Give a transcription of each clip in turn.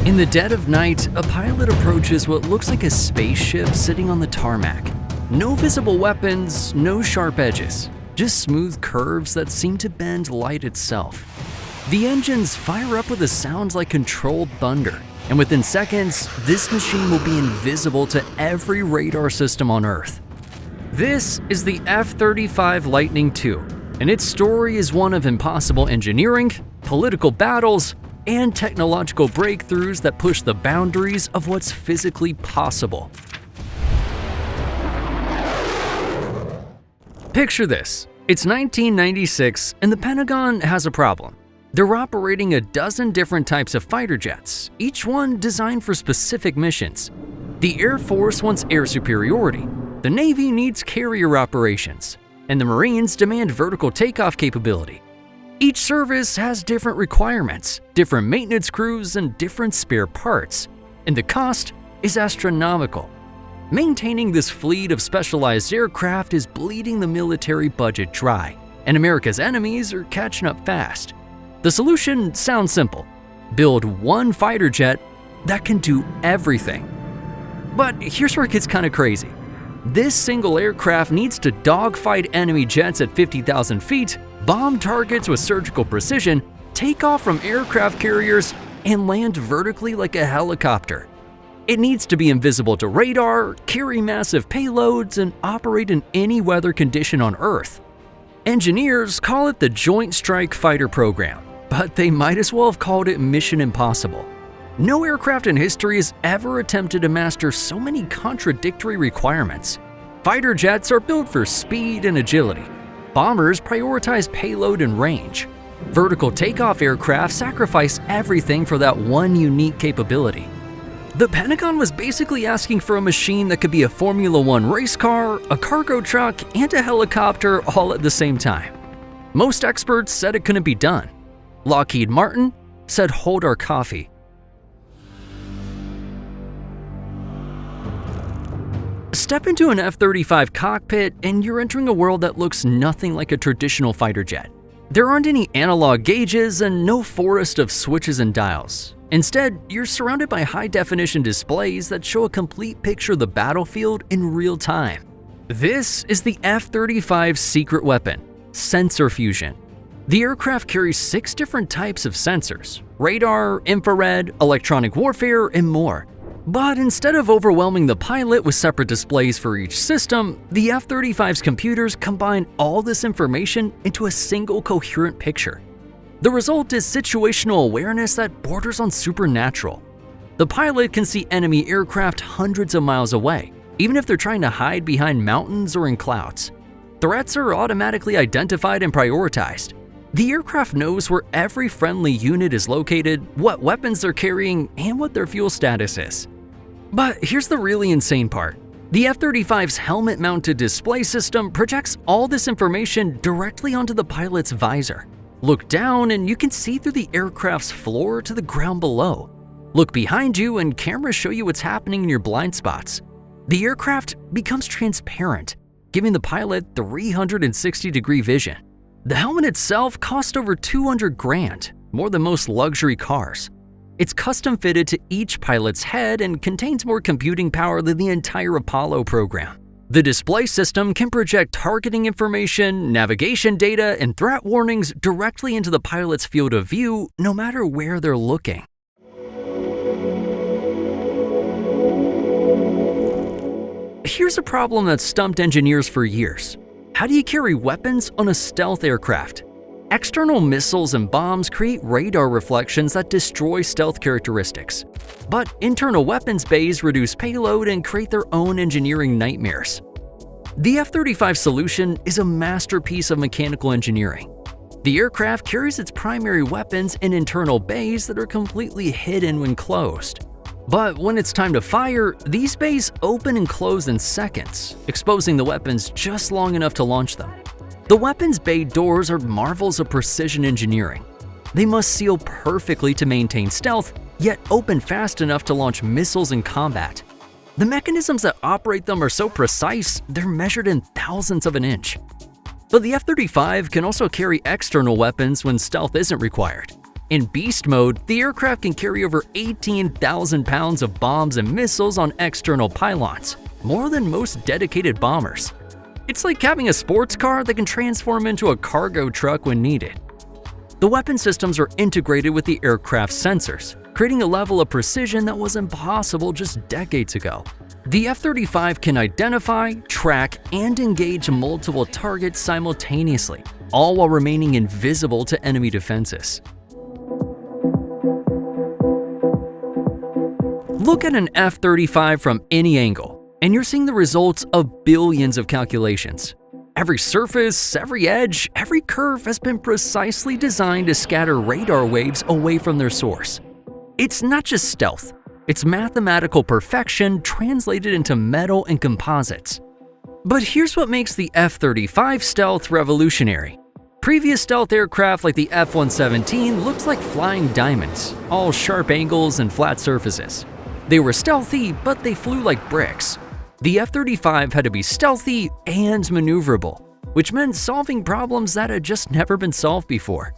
In the dead of night, a pilot approaches what looks like a spaceship sitting on the tarmac. No visible weapons, no sharp edges, just smooth curves that seem to bend light itself. The engines fire up with a sound like controlled thunder, and within seconds, this machine will be invisible to every radar system on Earth. This is the F-35 Lightning II, and its story is one of impossible engineering, political battles, and technological breakthroughs that push the boundaries of what's physically possible. Picture this. It's 1996 and the Pentagon has a problem. They're operating a dozen different types of fighter jets, each one designed for specific missions. The Air Force wants air superiority, the Navy needs carrier operations, and the Marines demand vertical takeoff capability. Each service has different requirements, different maintenance crews, and different spare parts, and the cost is astronomical. Maintaining this fleet of specialized aircraft is bleeding the military budget dry, and America's enemies are catching up fast. The solution sounds simple: build one fighter jet that can do everything. But here's where it gets kind of crazy. This single aircraft needs to dogfight enemy jets at 50,000 feet, bomb targets with surgical precision, take off from aircraft carriers, and land vertically like a helicopter. It needs to be invisible to radar, carry massive payloads, and operate in any weather condition on Earth. Engineers call it the Joint Strike Fighter program, but they might as well have called it Mission Impossible. No aircraft in history has ever attempted to master so many contradictory requirements. Fighter jets are built for speed and agility. Bombers prioritize payload and range. Vertical takeoff aircraft sacrifice everything for that one unique capability. The Pentagon was basically asking for a machine that could be a Formula One race car, a cargo truck, and a helicopter all at the same time. Most experts said it couldn't be done. Lockheed Martin said, "Hold our coffee." Step into an F-35 cockpit and you're entering a world that looks nothing like a traditional fighter jet. There aren't any analog gauges and no forest of switches and dials. Instead, you're surrounded by high-definition displays that show a complete picture of the battlefield in real time. This is the F-35's secret weapon, sensor fusion. The aircraft carries 6 different types of sensors: radar, infrared, electronic warfare, and more. But instead of overwhelming the pilot with separate displays for each system, the F-35's computers combine all this information into a single coherent picture. The result is situational awareness that borders on supernatural. The pilot can see enemy aircraft hundreds of miles away, even if they're trying to hide behind mountains or in clouds. Threats are automatically identified and prioritized. The aircraft knows where every friendly unit is located, what weapons they're carrying, and what their fuel status is. But here's the really insane part. The F-35's helmet-mounted display system projects all this information directly onto the pilot's visor. Look down and you can see through the aircraft's floor to the ground below. Look behind you and cameras show you what's happening in your blind spots. The aircraft becomes transparent, giving the pilot 360-degree vision. The helmet itself cost over $200,000, more than most luxury cars. It's custom fitted to each pilot's head and contains more computing power than the entire Apollo program. The display system can project targeting information, navigation data, and threat warnings directly into the pilot's field of view, no matter where they're looking. Here's a problem that stumped engineers for years. How do you carry weapons on a stealth aircraft? External missiles and bombs create radar reflections that destroy stealth characteristics. But internal weapons bays reduce payload and create their own engineering nightmares. The F-35 solution is a masterpiece of mechanical engineering. The aircraft carries its primary weapons in internal bays that are completely hidden when closed. But when it's time to fire, these bays open and close in seconds, exposing the weapons just long enough to launch them. The weapons bay doors are marvels of precision engineering. They must seal perfectly to maintain stealth, yet open fast enough to launch missiles in combat. The mechanisms that operate them are so precise, they're measured in thousandths of an inch. But the F-35 can also carry external weapons when stealth isn't required. In beast mode, the aircraft can carry over 18,000 pounds of bombs and missiles on external pylons, more than most dedicated bombers. It's like having a sports car that can transform into a cargo truck when needed. The weapon systems are integrated with the aircraft's sensors, creating a level of precision that was impossible just decades ago. The F-35 can identify, track, and engage multiple targets simultaneously, all while remaining invisible to enemy defenses. Look at an F-35 from any angle, and you're seeing the results of billions of calculations. Every surface, every edge, every curve has been precisely designed to scatter radar waves away from their source. It's not just stealth, it's mathematical perfection translated into metal and composites. But here's what makes the F-35 stealth revolutionary. Previous stealth aircraft like the F-117 looked like flying diamonds, all sharp angles and flat surfaces. They were stealthy, but they flew like bricks. The F-35 had to be stealthy and maneuverable, which meant solving problems that had just never been solved before.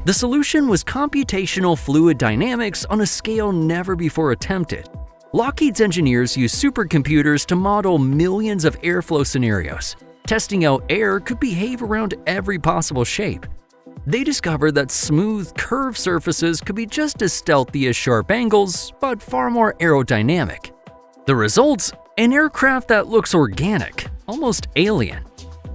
The solution was computational fluid dynamics on a scale never before attempted. Lockheed's engineers used supercomputers to model millions of airflow scenarios, testing how air could behave around every possible shape. They discovered that smooth, curved surfaces could be just as stealthy as sharp angles, but far more aerodynamic. The result? An aircraft that looks organic, almost alien.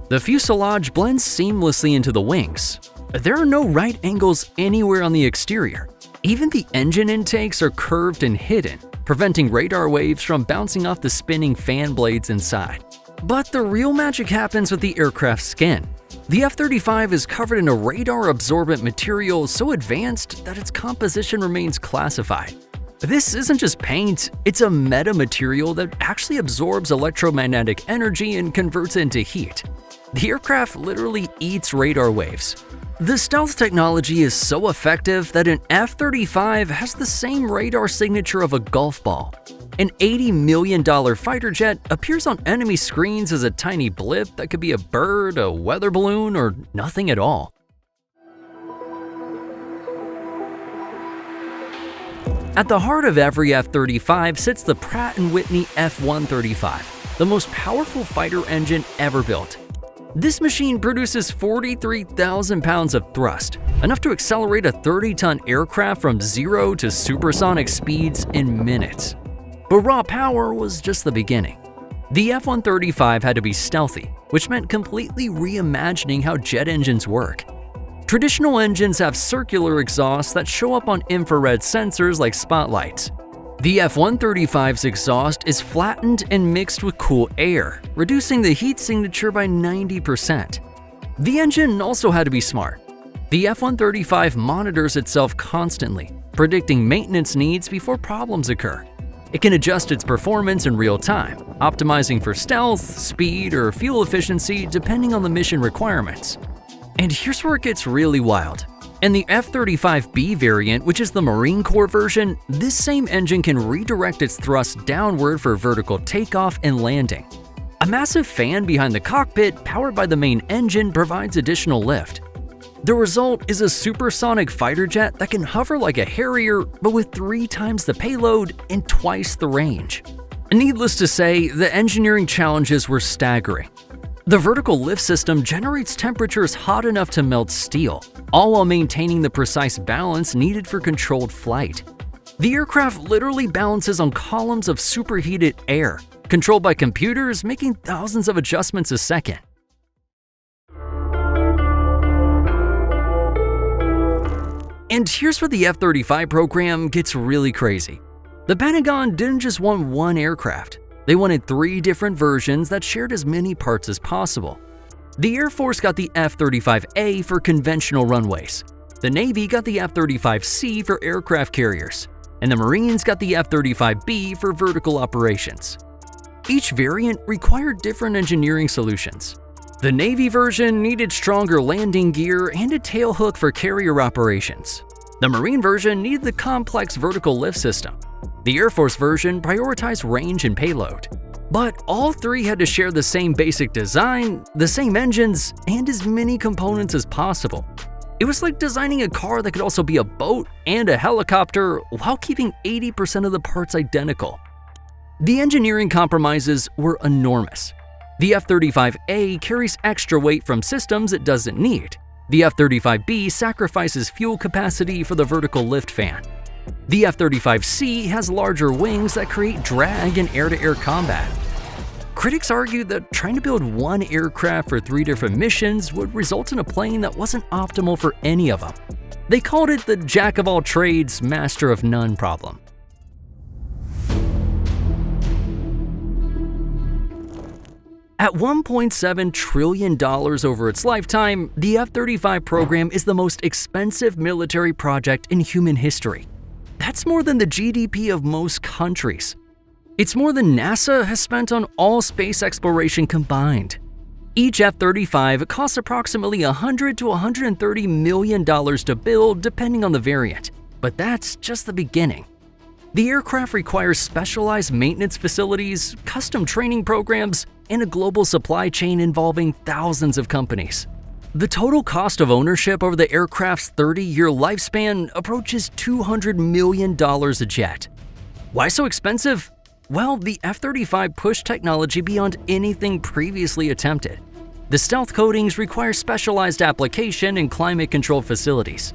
The fuselage blends seamlessly into the wings. There are no right angles anywhere on the exterior. Even the engine intakes are curved and hidden, preventing radar waves from bouncing off the spinning fan blades inside. But the real magic happens with the aircraft's skin. The F-35 is covered in a radar-absorbent material so advanced that its composition remains classified. This isn't just paint, it's a metamaterial that actually absorbs electromagnetic energy and converts it into heat. The aircraft literally eats radar waves. The stealth technology is so effective that an F-35 has the same radar signature of a golf ball. An $80 million fighter jet appears on enemy screens as a tiny blip that could be a bird, a weather balloon, or nothing at all. At the heart of every F-35 sits the Pratt & Whitney F-135, the most powerful fighter engine ever built. This machine produces 43,000 pounds of thrust, enough to accelerate a 30-ton aircraft from 0 to supersonic speeds in minutes. But raw power was just the beginning. The F-135 had to be stealthy, which meant completely reimagining how jet engines work. Traditional engines have circular exhausts that show up on infrared sensors like spotlights. The F-135's exhaust is flattened and mixed with cool air, reducing the heat signature by 90%. The engine also had to be smart. The F-135 monitors itself constantly, predicting maintenance needs before problems occur. It can adjust its performance in real time, optimizing for stealth, speed, or fuel efficiency depending on the mission requirements. And here's where it gets really wild. In the F-35B variant, which is the Marine Corps version, this same engine can redirect its thrust downward for vertical takeoff and landing. A massive fan behind the cockpit, powered by the main engine, provides additional lift. The result is a supersonic fighter jet that can hover like a Harrier, but with 3 times the payload and twice the range. Needless to say, the engineering challenges were staggering. The vertical lift system generates temperatures hot enough to melt steel, all while maintaining the precise balance needed for controlled flight. The aircraft literally balances on columns of superheated air, controlled by computers making thousands of adjustments a second. And here's where the F-35 program gets really crazy. The Pentagon didn't just want one aircraft. They wanted 3 different versions that shared as many parts as possible. The Air Force got the F-35A for conventional runways. The Navy got the F-35C for aircraft carriers. And the Marines got the F-35B for vertical operations. Each variant required different engineering solutions. The Navy version needed stronger landing gear and a tailhook for carrier operations. The Marine version needed the complex vertical lift system. The Air Force version prioritized range and payload. But all 3 had to share the same basic design, the same engines, and as many components as possible. It was like designing a car that could also be a boat and a helicopter while keeping 80% of the parts identical. The engineering compromises were enormous. The F-35A carries extra weight from systems it doesn't need. The F-35B sacrifices fuel capacity for the vertical lift fan. The F-35C has larger wings that create drag in air-to-air combat. Critics argued that trying to build one aircraft for 3 different missions would result in a plane that wasn't optimal for any of them. They called it the jack-of-all-trades, master-of-none problem. At $1.7 trillion over its lifetime, the F-35 program is the most expensive military project in human history. That's more than the GDP of most countries. It's more than NASA has spent on all space exploration combined. Each F-35 costs approximately $100 to $130 million to build, depending on the variant. But that's just the beginning. The aircraft requires specialized maintenance facilities, custom training programs, and a global supply chain involving thousands of companies. The total cost of ownership over the aircraft's 30-year lifespan approaches $200 million a jet. Why so expensive? Well, the F-35 pushed technology beyond anything previously attempted. The stealth coatings require specialized application and climate-controlled facilities.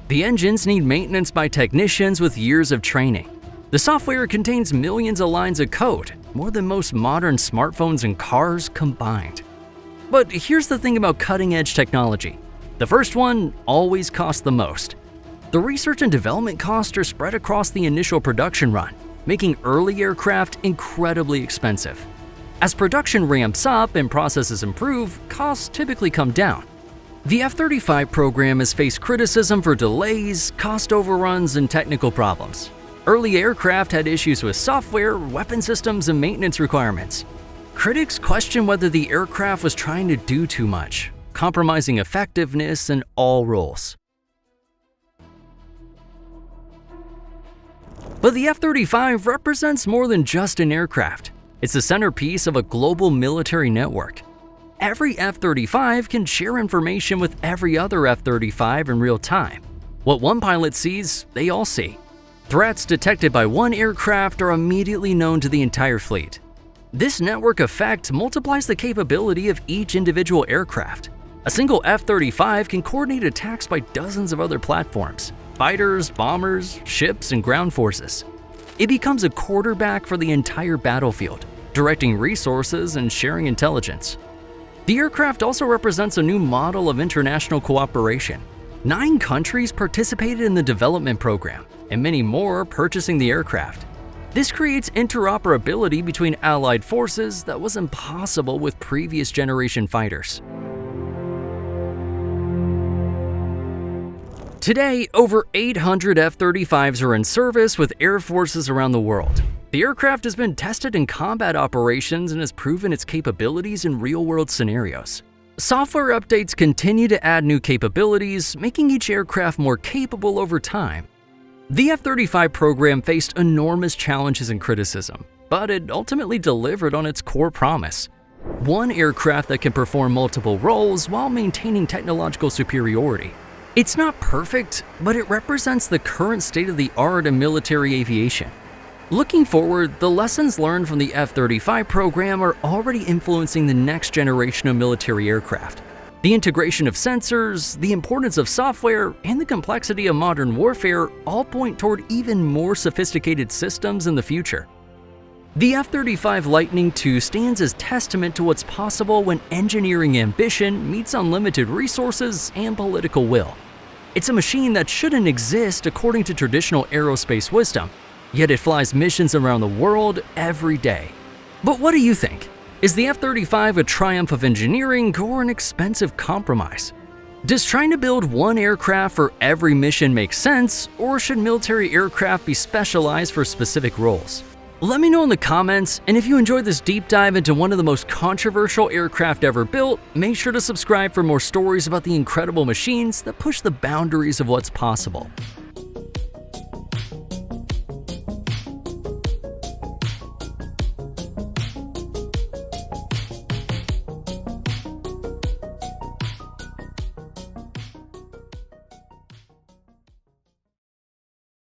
The engines need maintenance by technicians with years of training. The software contains millions of lines of code, more than most modern smartphones and cars combined. But here's the thing about cutting-edge technology. The first one always costs the most. The research and development costs are spread across the initial production run, making early aircraft incredibly expensive. As production ramps up and processes improve, costs typically come down. The F-35 program has faced criticism for delays, cost overruns, and technical problems. Early aircraft had issues with software, weapon systems, and maintenance requirements. Critics question whether the aircraft was trying to do too much, compromising effectiveness in all roles. But the F-35 represents more than just an aircraft. It's the centerpiece of a global military network. Every F-35 can share information with every other F-35 in real time. What one pilot sees, they all see. Threats detected by one aircraft are immediately known to the entire fleet. This network effect multiplies the capability of each individual aircraft. A single F-35 can coordinate attacks by dozens of other platforms: fighters, bombers, ships, and ground forces. It becomes a quarterback for the entire battlefield, directing resources and sharing intelligence. The aircraft also represents a new model of international cooperation. 9 countries participated in the development program, and many more are purchasing the aircraft. This creates interoperability between allied forces that was impossible with previous generation fighters. Today, over 800 F-35s are in service with air forces around the world. The aircraft has been tested in combat operations and has proven its capabilities in real-world scenarios. Software updates continue to add new capabilities, making each aircraft more capable over time. The F-35 program faced enormous challenges and criticism, but it ultimately delivered on its core promise: one aircraft that can perform multiple roles while maintaining technological superiority. It's not perfect, but it represents the current state of the art in military aviation. Looking forward, the lessons learned from the F-35 program are already influencing the next generation of military aircraft. The integration of sensors, the importance of software, and the complexity of modern warfare all point toward even more sophisticated systems in the future. The F-35 Lightning II stands as testament to what's possible when engineering ambition meets unlimited resources and political will. It's a machine that shouldn't exist according to traditional aerospace wisdom, yet it flies missions around the world every day. But what do you think? Is the F-35 a triumph of engineering or an expensive compromise? Does trying to build one aircraft for every mission make sense, or should military aircraft be specialized for specific roles? Let me know in the comments, and if you enjoyed this deep dive into one of the most controversial aircraft ever built, make sure to subscribe for more stories about the incredible machines that push the boundaries of what's possible.